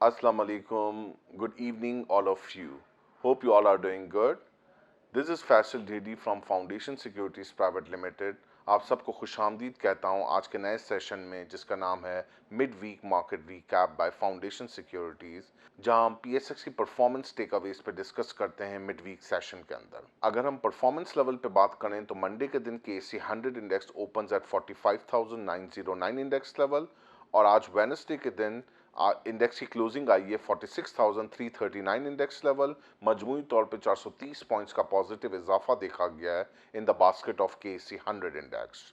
Assalamu alaikum. Good evening, all of you. Hope you all are doing good. This is Faisal Dhedi from Foundation Securities Private Limited. आप सबको खुशामदीद कहता हूँ आज के नए session में जिसका नाम है mid week market recap by Foundation Securities, जहां हम पीएसएक्स की परफॉर्मेंस टेकअवेज पे डिस्कस करते हैं मिड वीक सेशन के अंदर। अगर हम परफॉर्मेंस लेवल पे बात करें तो मंडे के दिन KSC 100 index opens eight 45,909 index level और आज वेडनेसडे के दिन इंडेक्स की क्लोजिंग आई है 46,339 इंडेक्स लेवल। मजमूई तौर पे 430 पॉइंट्स का पॉजिटिव इजाफा देखा गया है in the basket of KSC 100 index.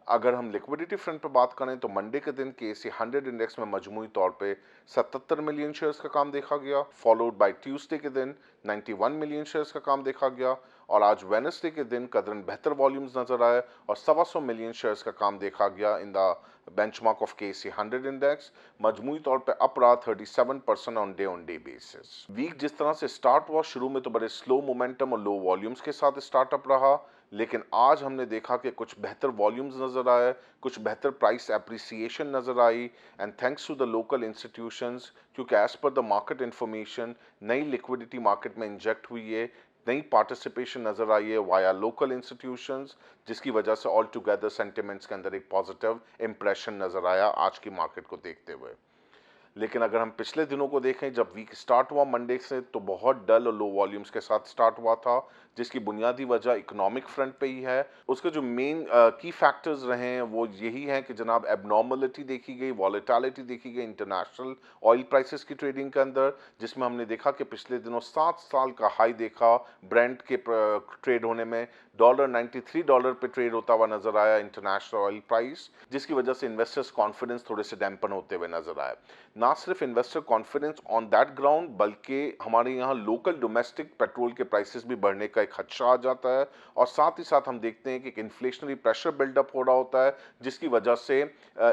अगर हम लिक्विडिटी फ्रंट पे बात करें तो मंडे के दिन केएससी 100 इंडेक्स में मजमूई तौर पे 77 मिलियन शेयर्स का काम देखा गया, फॉलोड बाय ट्यूसडे के दिन 91 मिलियन शेयर्स का काम देखा गया और आज वेडनेसडे के दिन कदरन बेहतर वॉल्यूम्स नजर आए और 125 मिलियन शेयर्स का काम देखा गया in the benchmark of KSC 100 index. मजमूई तौर पे अप रहा 37% ऑन डे बेसिस। वीक जिस तरह से स्टार्ट हुआ, शुरू में तो बड़े स्लो मोमेंटम और लो वॉल्यूम्स के साथ स्टार्टअप रहा, लेकिन आज हमने देखा कि कुछ बेहतर वॉल्यूम्स नजर आए, कुछ बेहतर प्राइस एप्रिसिएशन नजर आई and thanks to the local institutions, क्योंकि as per the market information नई लिक्विडिटी मार्केट में इंजेक्ट हुई है, नई पार्टिसिपेशन नजर आई है वाया लोकल इंस्टीट्यूशंस, जिसकी वजह से ऑल टुगेदर सेंटिमेंट्स के अंदर एक पॉजिटिव इंप्रेशन नजर आया आज की मार्केट को देखते हुए। लेकिन अगर हम पिछले दिनों को देखें, जब वीक स्टार्ट हुआ मंडे से तो बहुत डल और लो वॉल्यूम्स के साथ स्टार्ट हुआ था, जिसकी बुनियादी वजह इकोनॉमिक फ्रंट पे ही है। उसके जो मेन की फैक्टर्स रहे हैं वो यही हैं कि जनाब एबनॉर्मलिटी देखी गई, वॉलेटिलिटी देखी गई इंटरनेशनल ऑयल प्राइसेस की ट्रेडिंग के अंदर, जिसमें हमने देखा कि पिछले दिनों 7 साल का हाई देखा ब्रेंट के ट्रेड होने में। $93 पे ट्रेड होता हुआ नजर आया इंटरनेशनल ऑयल प्राइस, जिसकी वजह से इन्वेस्टर्स कॉन्फिडेंस थोड़े से डैम्पन होते हुए नजर आए। ना सिर्फ investor confidence on that ground, बल्कि हमारे यहाँ लोकल डोमेस्टिक पेट्रोल के प्राइसेस भी बढ़ने का एक खदशा आ जाता है और साथ ही साथ हम देखते हैं कि एक इन्फ्लेशनरी प्रेशर बिल्डअप हो रहा होता है, जिसकी वजह से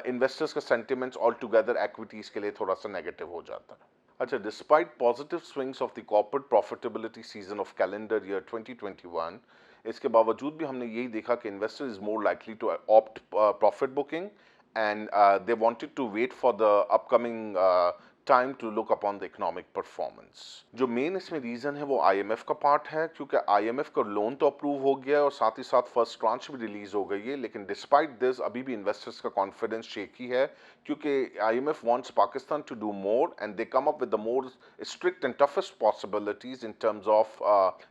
इन्वेस्टर्स का सेंटिमेंट्स ऑल टुगेदर एक्विटीज के लिए थोड़ा सा नेगेटिव हो जाता है। अच्छा, despite positive swings of the corporate profitability season of calendar year 2021, इसके बावजूद भी हमने यही देखा कि investor is more likely to opt profit booking and they wanted to wait for the upcoming time to look upon the economic performance. जो main इसमें reason है वो आईएमएफ का पार्ट है, क्योंकि आईएमएफ का लोन तो अप्रूव हो गया है और साथ ही साथ फर्स्ट ट्रांच भी रिलीज हो गई है, लेकिन डिस्पाइट दिस अभी भी इन्वेस्टर्स का कॉन्फिडेंस शेकी है, क्योंकि IMF wants Pakistan to do more and they come up with the more strict and toughest possibilities in terms of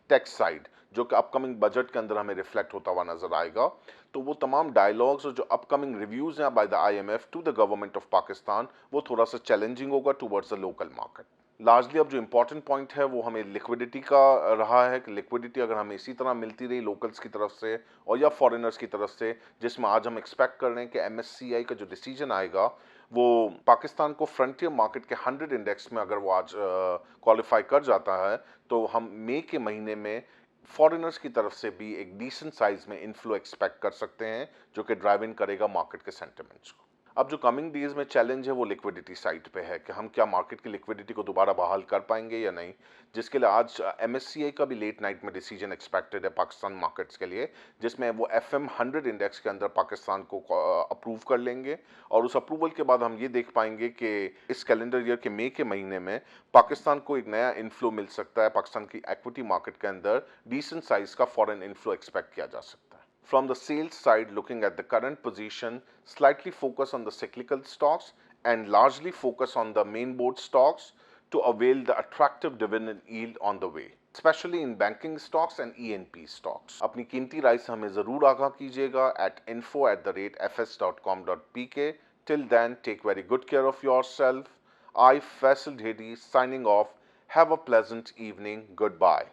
tax side, जो कि अपकमिंग बजट के अंदर हमें रिफ्लेक्ट होता हुआ नजर आएगा। तो वो तमाम डायलॉग्स और जो अपकमिंग रिव्यूज हैं by the IMF to the government of Pakistan, वो थोड़ा सा चैलेंजिंग होगा towards the local market. Largely अब जो इंपॉर्टेंट पॉइंट है वो हमें लिक्विडिटी का रहा है कि लिक्विडिटी अगर हमें इसी तरह मिलती रही लोकल्स की तरफ से और या फॉरेनर्स की तरफ से, जिसमें आज हम एक्सपेक्ट कर रहे हैं कि एमएससीआई का जो डिसीजन आएगा वो पाकिस्तान को फ्रंटियर मार्केट के 100 इंडेक्स में अगर वो आज क्वालिफाई कर जाता है, तो हम मई के महीने में फॉरेनर्स की तरफ से भी एक डिसेंट साइज में इनफ्लो एक्सपेक्ट कर सकते हैं, जो कि ड्राइव इन करेगा मार्केट के सेंटिमेंट्स को। अब जो कमिंग डेज में चैलेंज है वो लिक्विडिटी साइड पे है कि हम क्या मार्केट की लिक्विडिटी को दोबारा बहाल कर पाएंगे या नहीं, जिसके लिए आज एमएससीआई का भी लेट नाइट में डिसीजन एक्सपेक्टेड है पाकिस्तान मार्केट्स के लिए, जिसमें वो एफएम 100 इंडेक्स के अंदर पाकिस्तान को अप्रूव कर लेंगे और उस अप्रूवल के बाद हम ये देख पाएंगे कि इस कैलेंडर ईयर के मई के महीने में पाकिस्तान को एक नया इनफ्लो मिल सकता है, पाकिस्तान की इक्विटी मार्केट के अंदर डिसेंट साइज का फॉरेन इनफ्लो एक्सपेक्ट किया जा सकता है। From the sales side, looking at the current position, slightly focus on the cyclical stocks and largely focus on the main board stocks to avail the attractive dividend yield on the way, especially in banking stocks and ENP stocks. अपनी कीमती राय से हमें ज़रूर आगाह कीजिएगा at info@fs.com.pk. Till then, take very good care of yourself. I, Faisal Dhedi, signing off. Have a pleasant evening. Goodbye.